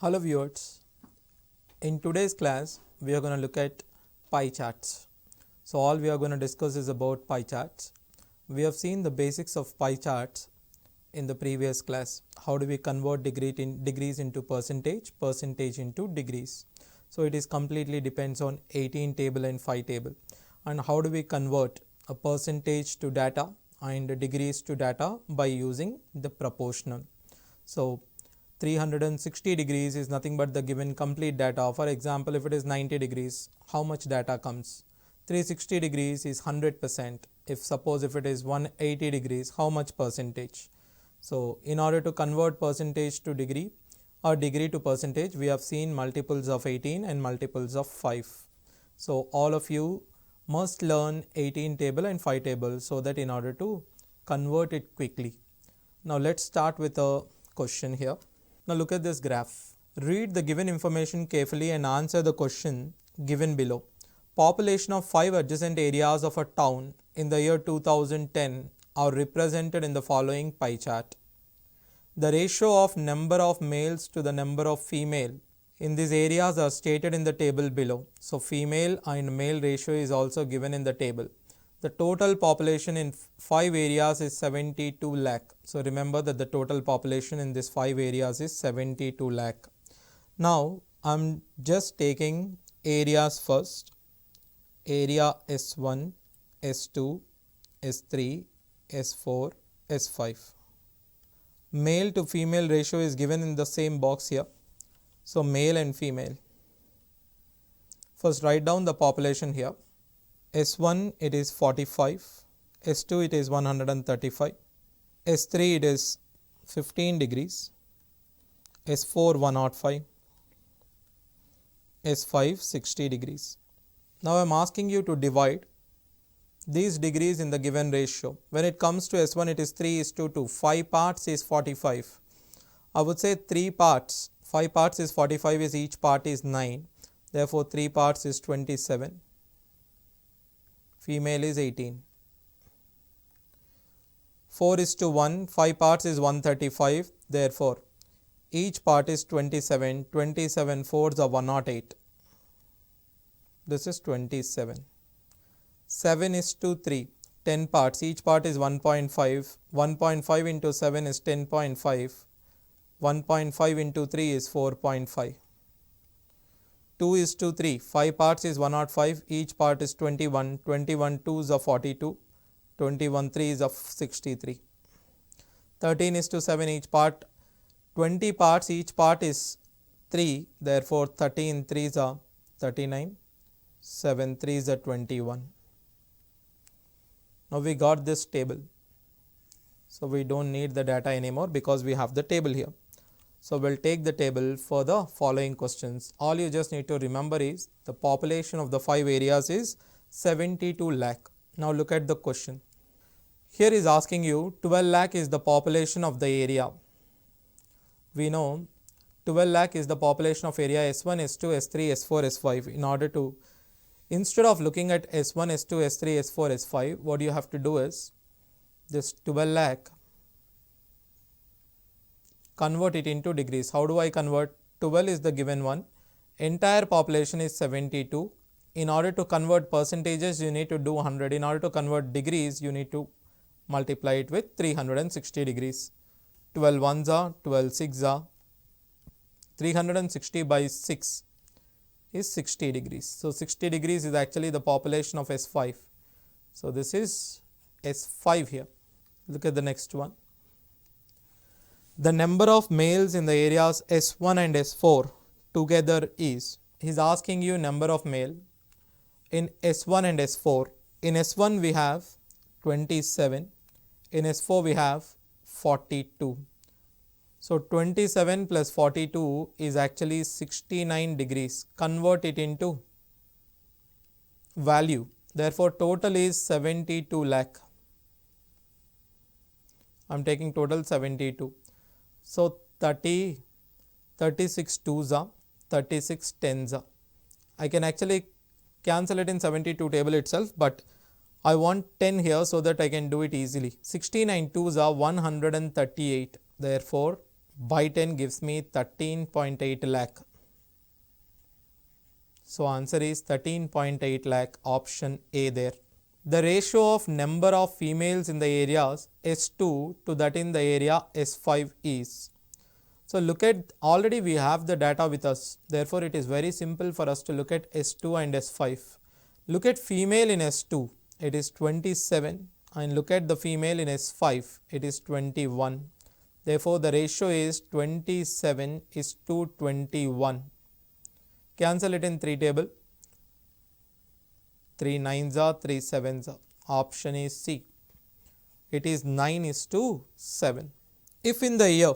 Hello viewers, in today's class we are going to look at pie charts. So all we are going to discuss is about pie charts. We have seen the basics of pie charts in the previous class. How do we convert degrees into percentage into degrees. So it is completely depends on 18 table and 5 table. And how do we convert a percentage to data and degrees to data by using the proportional. So 360 degrees is nothing but the given complete data. For example, if it is 90 degrees, how much data comes? 360 degrees is 100%. If it is 180 degrees, how much percentage? So in order to convert percentage to degree or degree to percentage, we have seen multiples of 18 and multiples of 5. So all of you must learn 18 table and 5 table so that in order to convert it quickly. Now let's start with a question here. Now look at this graph. Read the given information carefully and answer the question given below. Population of 5 adjacent areas of a town in the year 2010 are represented in the following pie chart. The ratio of number of males to the number of female in these areas are stated in the table below. So female and male ratio is also given in the table. The total population in 5 areas is 72 lakh. So remember that the total population in these 5 areas is 72 lakh. Now I'm just taking areas first. Area S1, S2, S3, S4, S5. Male to female ratio is given in the same box here. So male and female. First write down the population here. S1 it is 45, S2 it is 135, S3 it is 15 degrees, S4 105, S5 60 degrees. Now I am asking you to divide these degrees in the given ratio. When it comes to S1 it is 3:2, 5 parts is 45. I would say 3 parts, 5 parts is 45 is each part is 9, therefore 3 parts is 27. Female is 18. 4:1, 5 parts is 135, therefore each part is 27, 27 fours are 108. This is 27. 7:3, 10 parts, each part is 1.5, 1.5 into 7 is 10.5, 1.5 into 3 is 4.5. 2:3, 5 parts is 105, each part is 21, 21 twos are 42, 21 threes are 63. 13:7, each part, 20 parts, each part is 3, therefore 13 threes are 39, 7 threes are 21. Now we got this table. So we don't need the data anymore because we have the table here. So we'll take the table for the following questions. All you just need to remember is the population of the 5 areas is 72 lakh. Now look at the question. Here is asking you 12 lakh is the population of the area. We know 12 lakh is the population of area S1, S2, S3, S4, S5. Instead of looking at S1, S2, S3, S4, S5, what you have to do is this 12 lakh, convert it into degrees. How do I convert? 12 is the given one. Entire population is 72. In order to convert percentages, you need to do 100. In order to convert degrees, you need to multiply it with 360 degrees. 12 ones are, 12 six are. 360 by 6 is 60 degrees. So 60 degrees is actually the population of S5. So this is S5 here. Look at the next one. The number of males in the areas S1 and S4 together is, he is asking you number of male in S1 and S4. In S1 we have 27, in S4 we have 42. So 27 plus 42 is actually 69 degrees. Convert it into value. Therefore total is 72 lakh. I am taking total 72. So 30, 36 twos are, 36 tens are. I can actually cancel it in 72 table itself, but I want 10 here so that I can do it easily. 69 twos are 138. Therefore by 10 gives me 13.8 lakh. So answer is 13.8 lakh, option A there. The ratio of number of females in the areas S2 to that in the area S5 is. So look at, already we have the data with us. Therefore, it is very simple for us to look at S2 and S5. Look at female in S2, it is 27, and look at the female in S5, it is 21. Therefore, the ratio is 27 is to 21. Cancel it in 3 table. 3 9s are 3 7s are. Option is C. It is 9 is to 7. If in the year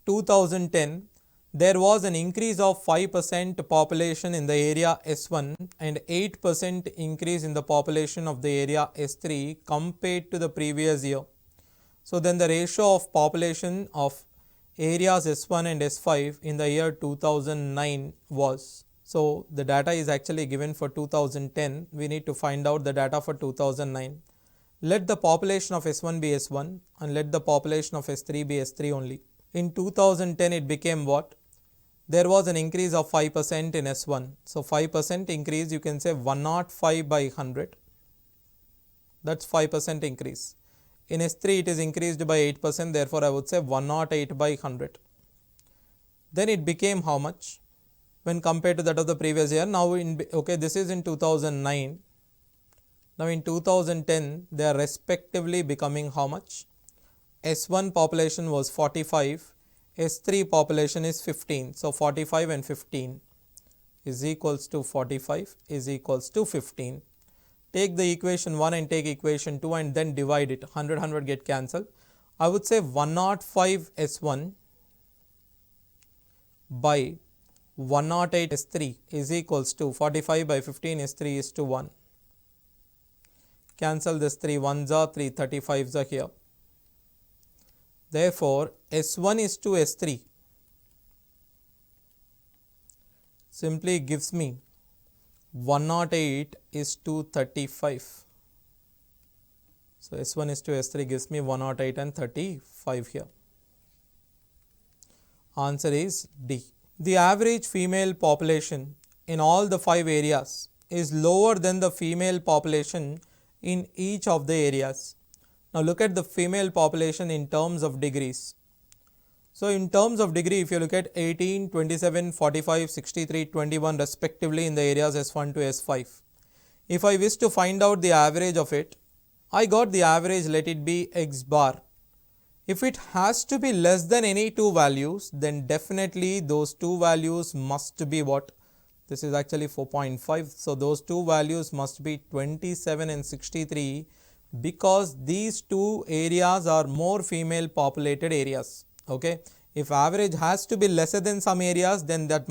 2010 there was an increase of 5% population in the area S1 and 8% increase in the population of the area S3 compared to the previous year. So then the ratio of population of areas S1 and S5 in the year 2009 was. So the data is actually given for 2010. We need to find out the data for 2009. Let the population of S1 be S1 and let the population of S3 be S3 only. In 2010 it became what? There was an increase of 5% in S1. So 5% increase, you can say 105 by 100. That's 5% increase. In S3 it is increased by 8%. Therefore, I would say 108 by 100. Then it became how much? When compared to that of the previous year. Now, this is in 2009. Now, in 2010, they are respectively becoming how much? S1 population was 45, S3 population is 15. So, 45 and 15 is equals to 45 is equals to 15. Take the equation 1 and take equation 2 and then divide it. 100 get cancelled. I would say 105 S1 by 108 S3 is equals to 45 by 15 S3 is to 1. Cancel this 3 1s are 3 35s are here. Therefore, S1 is to S3 simply gives me 108 is to 35. So, S1 is to S3 gives me 108 and 35 here. Answer is D. The average female population in all the 5 areas is lower than the female population in each of the areas. Now look at the female population in terms of degrees. So in terms of degree, if you look at 18, 27, 45, 63, 21 respectively in the areas S1 to S5. If I wish to find out the average of it, I got the average, let it be X bar. If it has to be less than any 2 values, then definitely those 2 values must be what? This is actually 4.5. So those 2 values must be 27 and 63 because these 2 areas are more female populated areas. Okay. If average has to be lesser than some areas, then the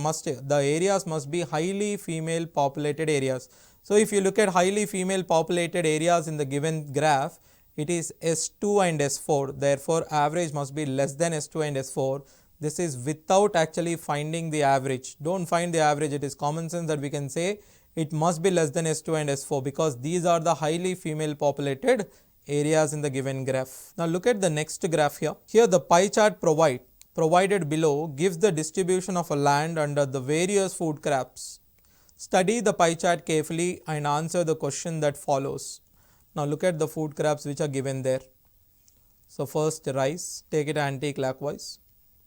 areas must be highly female populated areas. So if you look at highly female populated areas in the given graph, it is S2 and S4. Therefore, average must be less than S2 and S4. This is without actually finding the average. Don't find the average. It is common sense that we can say it must be less than S2 and S4 because these are the highly female populated areas in the given graph. Now look at the next graph here. Here the pie chart provided below gives the distribution of a land under the various food crops. Study the pie chart carefully and answer the question that follows. Now look at the food crops which are given there. So first rice, take it anti-clockwise,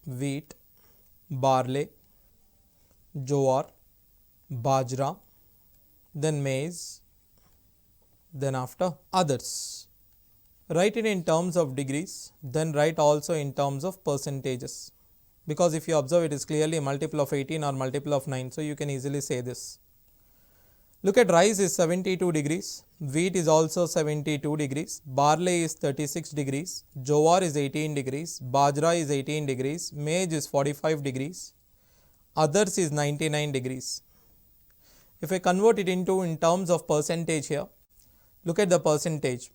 wheat, barley, jowar, bajra, then maize, then after others. Write it in terms of degrees, then write also in terms of percentages. Because if you observe, it is clearly a multiple of 18 or multiple of 9. So you can easily say this. Look at rice is 72 degrees, wheat is also 72 degrees, barley is 36 degrees, jowar is 18 degrees, bajra is 18 degrees, maize is 45 degrees, others is 99 degrees. If I convert it into in terms of percentage here, look at the percentage.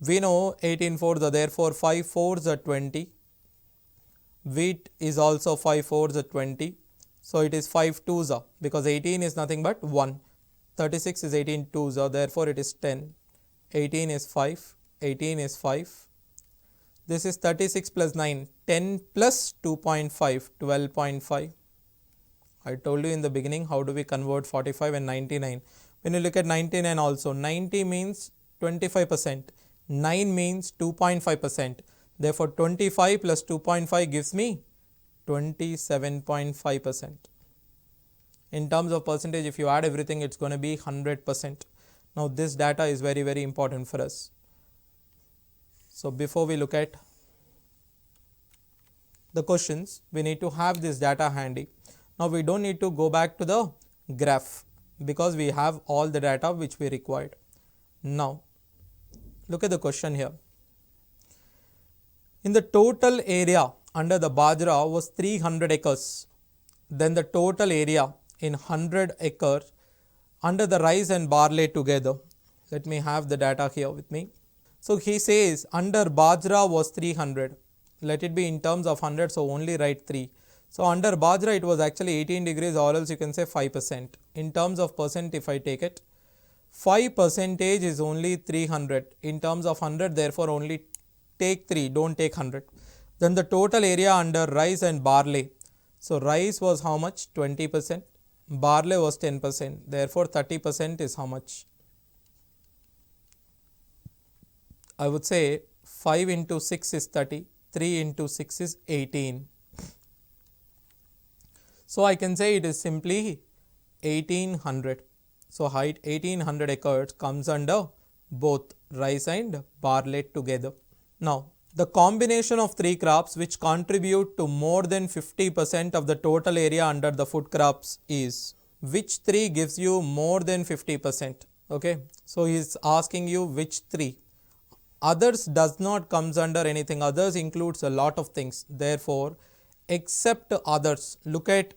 We know 18 fours are therefore 5 fours are 20. Wheat is also 5 fours are 20. So it is 5 twos are because 18 is nothing but 1. 36 is 18 twos are therefore it is 10. 18 is 5. 18 is 5. This is 36 plus 9, 10 plus 2.5, 12.5. I told you in the beginning how do we convert 45 and 99. When you look at 99 also, 90 means 25%, 9 means 2.5%. Therefore, 25 plus 2.5 gives me 27.5%. In terms of percentage, if you add everything, it's going to be 100%. Now, this data is very, very important for us. So, before we look at the questions, we need to have this data handy. Now, we don't need to go back to the graph because we have all the data which we required. Now, look at the question here. In the total area under the bajra was 300 acres. Then the total area in 100 acres under the rice and barley together. Let me have the data here with me. So, he says under bajra was 300. Let it be in terms of 100, so only write 3. So, under bajra it was actually 18 degrees, or else you can say 5%. In terms of percent, if I take it, 5% is only 300. In terms of 100, therefore only take 3, don't take 100. Then the total area under rice and barley. So, rice was how much? 20%. Barley was 10%. Therefore, 30% is how much? I would say 5 into 6 is 30. 3 into 6 is 18. So, I can say it is simply 1800. So, height 1800 acres comes under both rice and barley together. Now, the combination of 3 crops which contribute to more than 50% of the total area under the food crops is, which 3 gives you more than 50%? Okay. So, he is asking you which 3. Others does not comes under anything. Others includes a lot of things. Therefore, except others, look at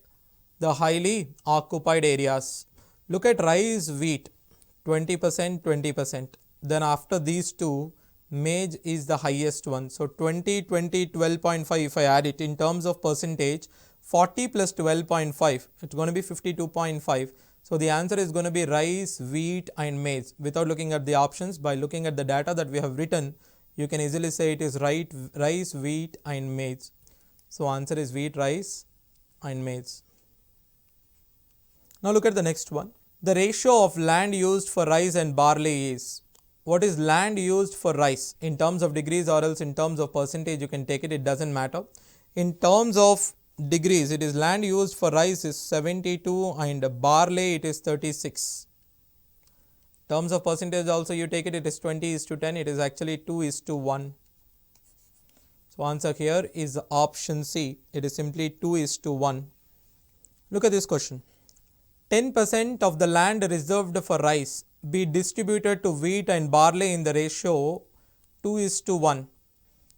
the highly occupied areas. Look at rice, wheat, 20%, 20%. Then after these two, maize is the highest one. So, 20, 20, 12.5, if I add it in terms of percentage, 40 plus 12.5, it's going to be 52.5. So, the answer is going to be rice, wheat and maize. Without looking at the options, by looking at the data that we have written, you can easily say it is rice, wheat and maize. So, answer is wheat, rice and maize. Now, look at the next one. The ratio of land used for rice and barley is, what is land used for rice? In terms of degrees or else in terms of percentage, you can take it, it doesn't matter. In terms of degrees, it is land used for rice is 72 and barley it is 36. Terms of percentage also you take it, it is 20:10, it is actually 2:1. So, answer here is option C, it is simply 2:1. Look at this question. 10% of the land reserved for rice be distributed to wheat and barley in the ratio 2:1.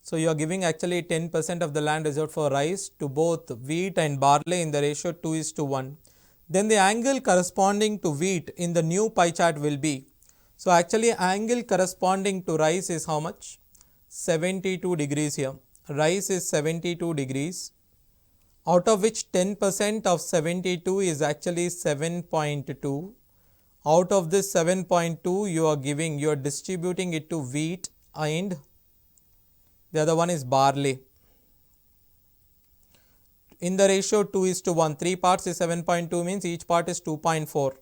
So, you are giving actually 10% of the land reserved for rice to both wheat and barley in the ratio 2:1. Then the angle corresponding to wheat in the new pie chart will be. So, actually angle corresponding to rice is how much? 72 degrees here. Rice is 72 degrees, out of which 10% of 72 is actually 7.2. Out of this 7.2 you are distributing it to wheat and the other one is barley. In the ratio 2:1, 3 parts is 7.2 means each part is 2.4.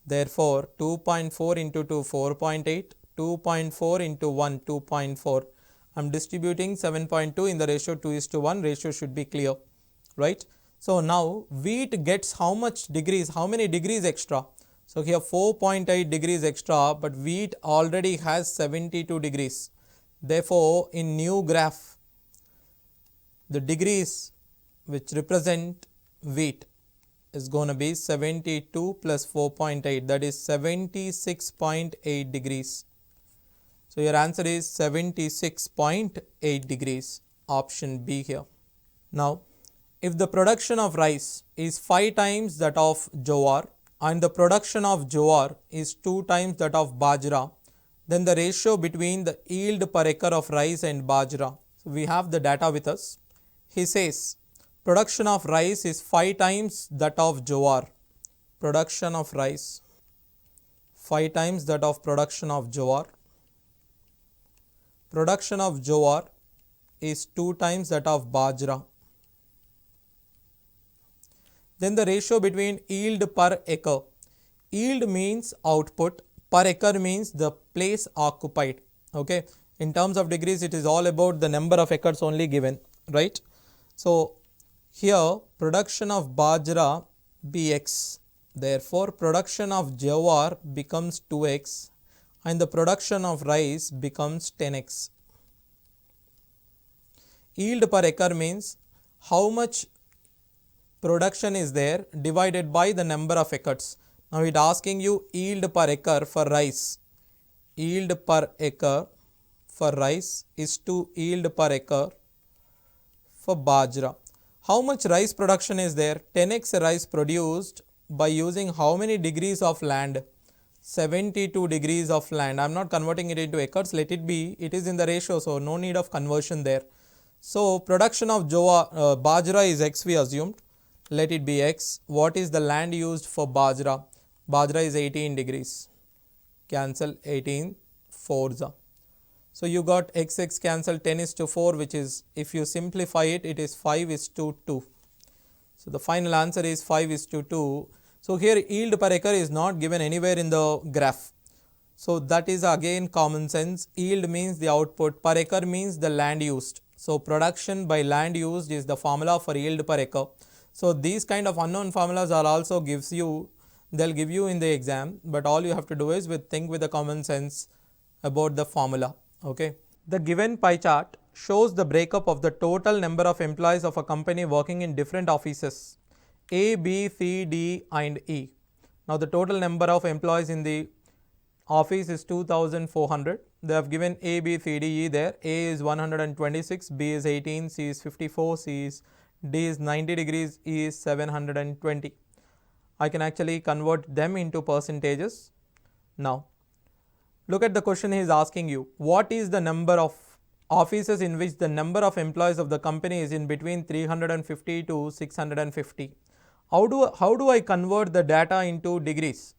Therefore, 2.4 into 2, 4.8, 2.4 into 1, 2.4. I am distributing 7.2 in the ratio 2:1, ratio should be clear, right? So, now wheat gets how much degrees, how many degrees extra? So, here 4.8 degrees extra, but wheat already has 72 degrees. Therefore, in new graph, the degrees which represent wheat is going to be 72 plus 4.8, that is 76.8 degrees. So, your answer is 76.8 degrees, option B here. Now, if the production of rice is 5 times that of jowar and the production of jowar is 2 times that of bajra, then the ratio between the yield per acre of rice and bajra. So, we have the data with us. He says production of rice is 5 times that of jowar. Production of rice 5 times that of production of jowar. Production of jowar is 2 times that of 𝗧𝗧. Then the ratio between yield per acre. Yield means output, per acre means the place occupied. Okay. In terms of degrees, it is all about the number of acres only given, right? So here production of 𝗧𝗧 be x. Therefore, production of jowar becomes 2x and the production of rice becomes 10x. Yield per acre means how much production is there divided by the number of acres. Now it asking you yield per acre for rice. Yield per acre for rice is to yield per acre for 𝗧𝗧. How much rice production is there? 10x rice produced by using how many degrees of land? 72 degrees of land. I am not converting it into acres, let it be. It is in the ratio, so no need of conversion there. So production of 𝗧𝗧 is x we assumed. Let it be x. What is the land used for 𝗧𝗧? 𝗧𝗧 is 18 degrees. Cancel 18 4s. So you got x cancel 10:4, which is, if you simplify it, it is 5:2. So the final answer is 5:2. So here yield per acre is not given anywhere in the graph. So that is again common sense. Yield means the output, per acre means the land used. So production by land used is the formula for yield per acre. So these kind of unknown formulas are also they'll give you in the exam, but all you have to do is think with the common sense about the formula. Okay. The given pie chart shows the breakup of the total number of employees of a company working in different offices A, B, C, D and E. Now the total number of employees in the office is 2400. They have given A, B, C, D, E there. A is 126, B is 18, C is 54, D is 90 degrees, E is 720. I can actually convert them into percentages. Now look at the question he is asking you. What is the number of offices in which the number of employees of the company is in between 350 to 650? How do I convert the data into degrees?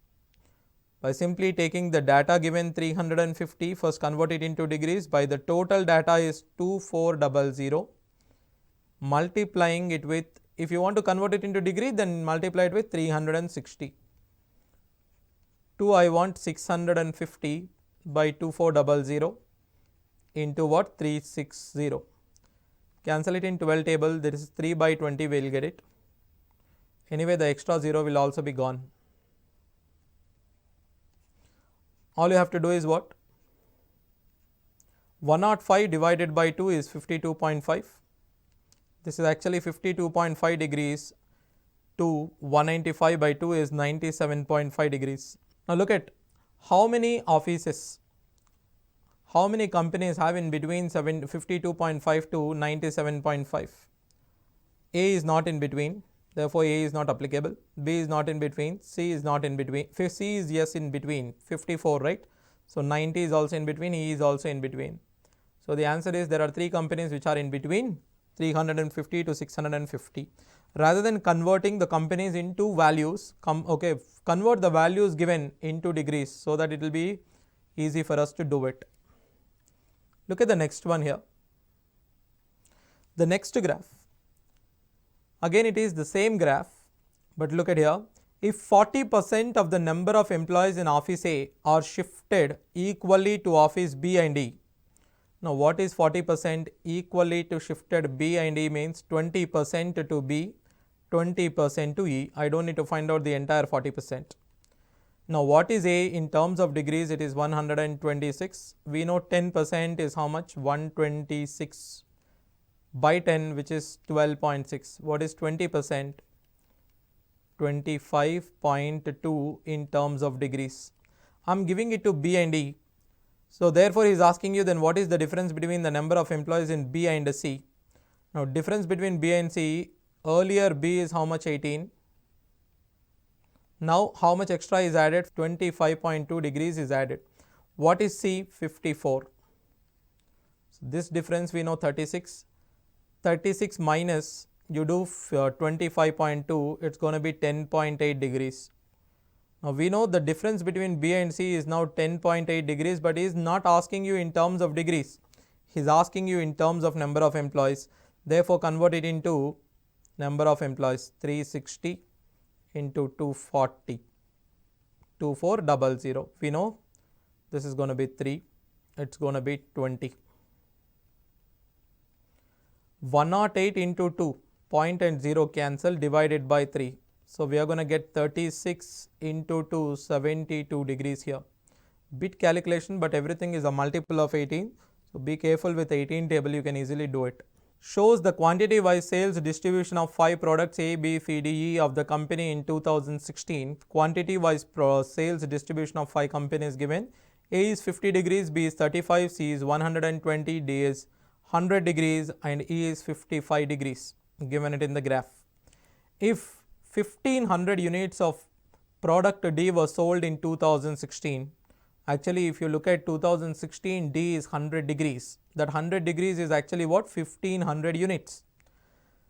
By simply taking the data given 350, first convert it into degrees by the total data is 2400, multiplying it with, if you want to convert it into degree, then multiply it with 360. I want 650 by 2400 into what? 360. Cancel it in 12 table, that is 3 by 20 we will get it. Anyway, the extra 0 will also be gone. All you have to do is what? 105 divided by 2 is 52.5. This is actually 52.5 degrees to 195 by 2 is 97.5 degrees. Now look at how many offices, how many companies have in between 52.5 to 97.5. A is not in between, therefore A is not applicable. B is not in between, C is not in between, C is yes in between, 54, right? So 90 is also in between, E is also in between. So the answer is there are 3 companies which are in between 350 to 650. Rather than converting the companies into values, convert the values given into degrees so that it will be easy for us to do it. Look at the next one here. The next graph. Again it is the same graph, but look at here. If 40% of the number of employees in office A are shifted equally to office B and E. Now what is 40% equally to shifted B and E means 20% to B, 20% to E. I don't need to find out the entire 40%. Now what is A in terms of degrees? It is 126. We know 10% is how much? 126 by 10, which is 12.6. What is 20%? 25.2 in terms of degrees. I am giving it to B and E. So therefore he is asking you then what is the difference between the number of employees in B and C. Now difference between B and C, earlier B is how much? 18. Now how much extra is added? 25.2 degrees is added. What is C? 54. So this difference we know 36. 36 minus, you do 25.2, it's going to be 10.8 degrees. Now we know the difference between B and C is now 10.8 degrees, but he is not asking you in terms of degrees. He's asking you in terms of number of employees. Therefore, convert it into number of employees. 360 into 240. 2400. We know this is going to be 3. It's going to be 20. 108 into 2. Point and 0 cancel, divided by 3. So we are going to get 36 into 2, 72 degrees here. Bit calculation, but everything is a multiple of 18. So be careful with 18 table, you can easily do it. Shows the quantity wise sales distribution of 5 products A, B, C, D, E of the company in 2016. Quantity wise sales distribution of 5 companies given. A is 50 degrees, B is 35, C is 120, D is 100 degrees and E is 55 degrees, given it in the graph. If 1500 units of product D was sold in 2016, actually if you look at 2016, D is 100 degrees. That 100 degrees is actually what? 1500 units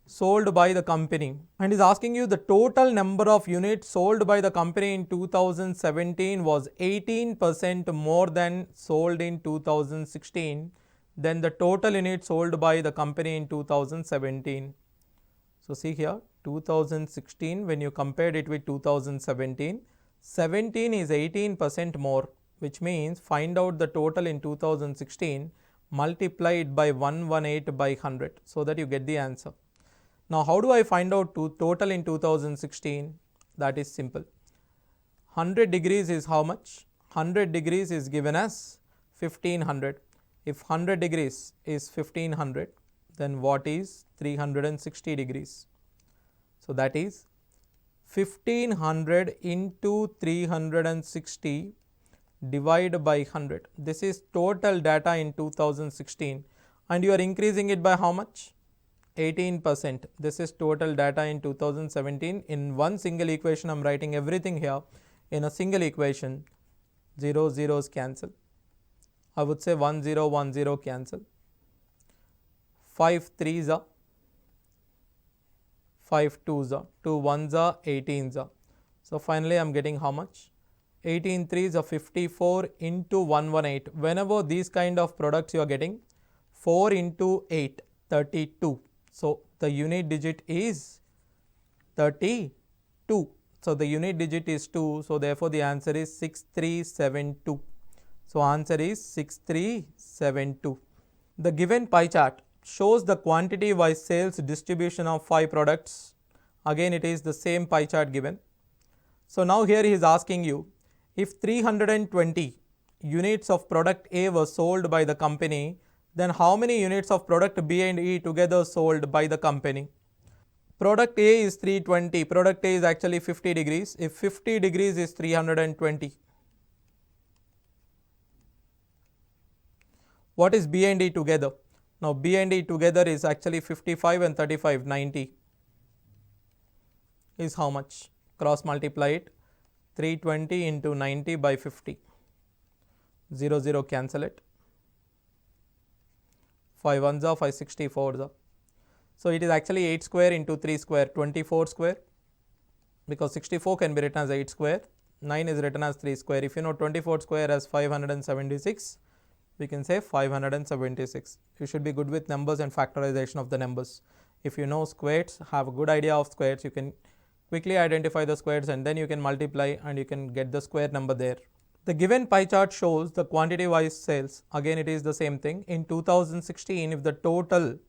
sold by the company, and is asking you the total number of units sold by the company in 2017 was 18% more than sold in 2016 than the total units sold by the company in 2017. So see here, 2016 when you compared it with 2017, 17 is 18% more, which means find out the total in 2016, multiply it by 118 by 100 so that you get the answer. Now how do I find out total in 2016? That is simple. 100 degrees is how much? 100 degrees is given as 1500. If 100 degrees is 1500, then what is 360 degrees? So that is 1500 into 360 divided by 100. This is total data in 2016, and you are increasing it by how much? 18%. This is total data in 2017. In one single equation, I am writing everything here in a single equation. 0 zeros cancel. I would say 1 0 1 0 cancel. 5 3s are 5 2s are 2 1s are 18s are. So finally I am getting how much? 18 3s are 54 into 118. Whenever these kind of products you are getting, 4 into 8, 32. So the unit digit is 32. So the unit digit is 2. So therefore the answer is 6372. So answer is 6372. The given pie chart shows the quantity wise sales distribution of 5 products. Again it is the same pie chart given. So now here he is asking you, if 320 units of product A was sold by the company, then how many units of product B and E together sold by the company? Product A is 320, product A is actually 50 degrees. If 50 degrees is 320. What is B and E together? Now B and E together is actually 55 and 35, 90 is how much? Cross multiply it, 320 into 90 by 50, 0 0 cancel it, 5 1s are 5 64s are. So it is actually 8 square into 3 square, 24 square, because 64 can be written as 8 square, 9 is written as 3 square. If you know 24 square as 576, we can say 576. You should be good with numbers and factorization of the numbers. If you know squares, have a good idea of squares, you can quickly identify the squares and then you can multiply and you can get the square number there. The given pie chart shows the quantity wise sales. Again it is the same thing. In 2016, if the total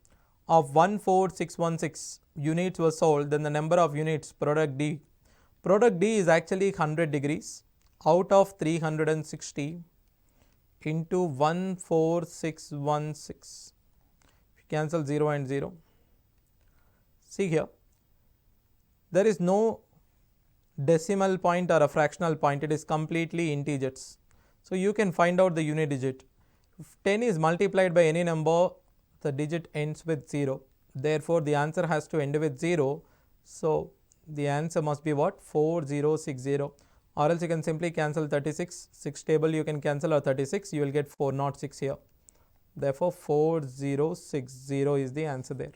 of 14616 units were sold, then the number of units product D. Product D is actually 100 degrees out of 360 into 14616. Cancel 0 and 0. See here, there is no decimal point or a fractional point, it is completely integers. So you can find out the unit digit. If 10 is multiplied by any number, the digit ends with 0. Therefore the answer has to end with 0. So the answer must be what? 4060. Or else you can simply cancel 36. 6 table you can cancel, or 36, you will get 406 here. Therefore 4060 is the answer there.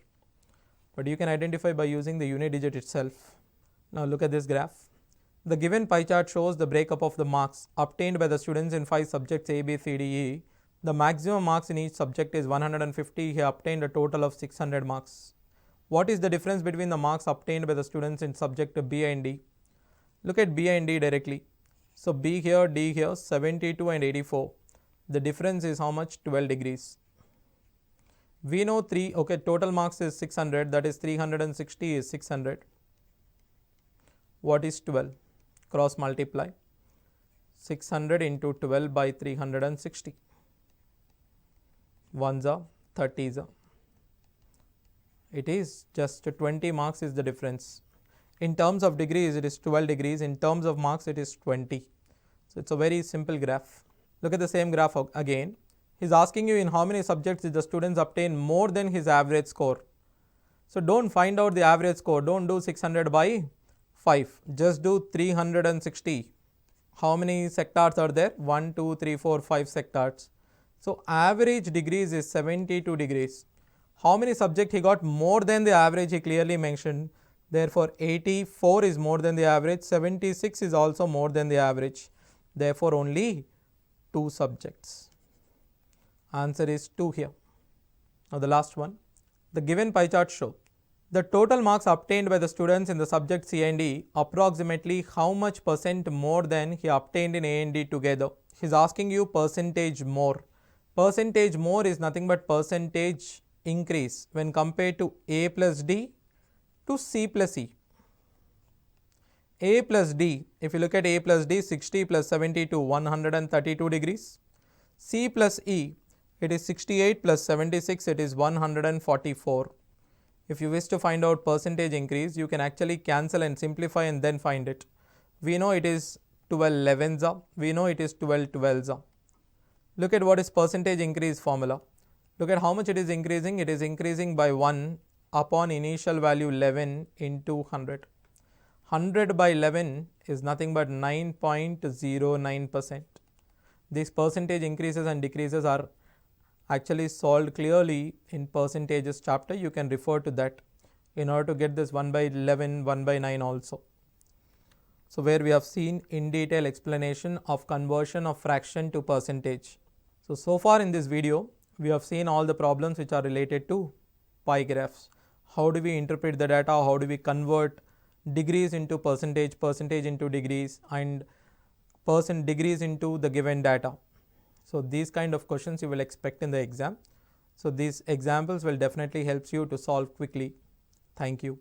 But you can identify by using the unit digit itself. Now look at this graph. The given pie chart shows the breakup of the marks obtained by the students in 5 subjects A, B, C, D, E The maximum marks in each subject is 150. He obtained a total of 600 marks. What is the difference between the marks obtained by the students in subject B and D? Look at B and D directly. So B here, D here, 72 and 84. The difference is how much? 12 degrees. We know total marks is 600, that is 360 is 600. What is 12? Cross multiply. 600 into 12 by 360. 1s 30s. It is just 20 marks is the difference. In terms of degrees, it is 12 degrees. In terms of marks, it is 20. So it's a very simple graph. Look at the same graph again. He's asking you in how many subjects did the students obtain more than his average score. So don't find out the average score. Don't do 600 by 5. Just do 360. How many sectors are there? 1, 2, 3, 4, 5 sectors. So average degrees is 72 degrees. How many subjects he got more than the average? He clearly mentioned. Therefore 84 is more than the average. 76 is also more than the average. Therefore only 2 subjects. Answer is 2 here. Now the last one. The given pie chart show the total marks obtained by the students in the subject C and D approximately how much percent more than he obtained in A and D together. He is asking you percentage more. Percentage more is nothing but percentage increase when compared to A plus D to C plus E. A plus D, if you look at A plus D, 60 plus 72, 132 degrees. C plus E, it is 68 plus 76, it is 144. If you wish to find out percentage increase, you can actually cancel and simplify and then find it. We know it is 12 11s, we know it is 12 12s. Look at what is percentage increase formula. Look at how much it is increasing. It is increasing by 1 upon initial value 11 into 100. 100 by 11 is nothing but 9.09%. These percentage increases and decreases are actually solved clearly in percentages chapter. You can refer to that in order to get this 1 by 11, 1 by 9 also. So where we have seen in detail explanation of conversion of fraction to percentage. So far in this video, we have seen all the problems which are related to pie graphs. How do we interpret the data? How do we convert degrees into percentage, percentage into degrees, and degrees into the given data? So these kind of questions you will expect in the exam. So these examples will definitely help you to solve quickly. Thank you.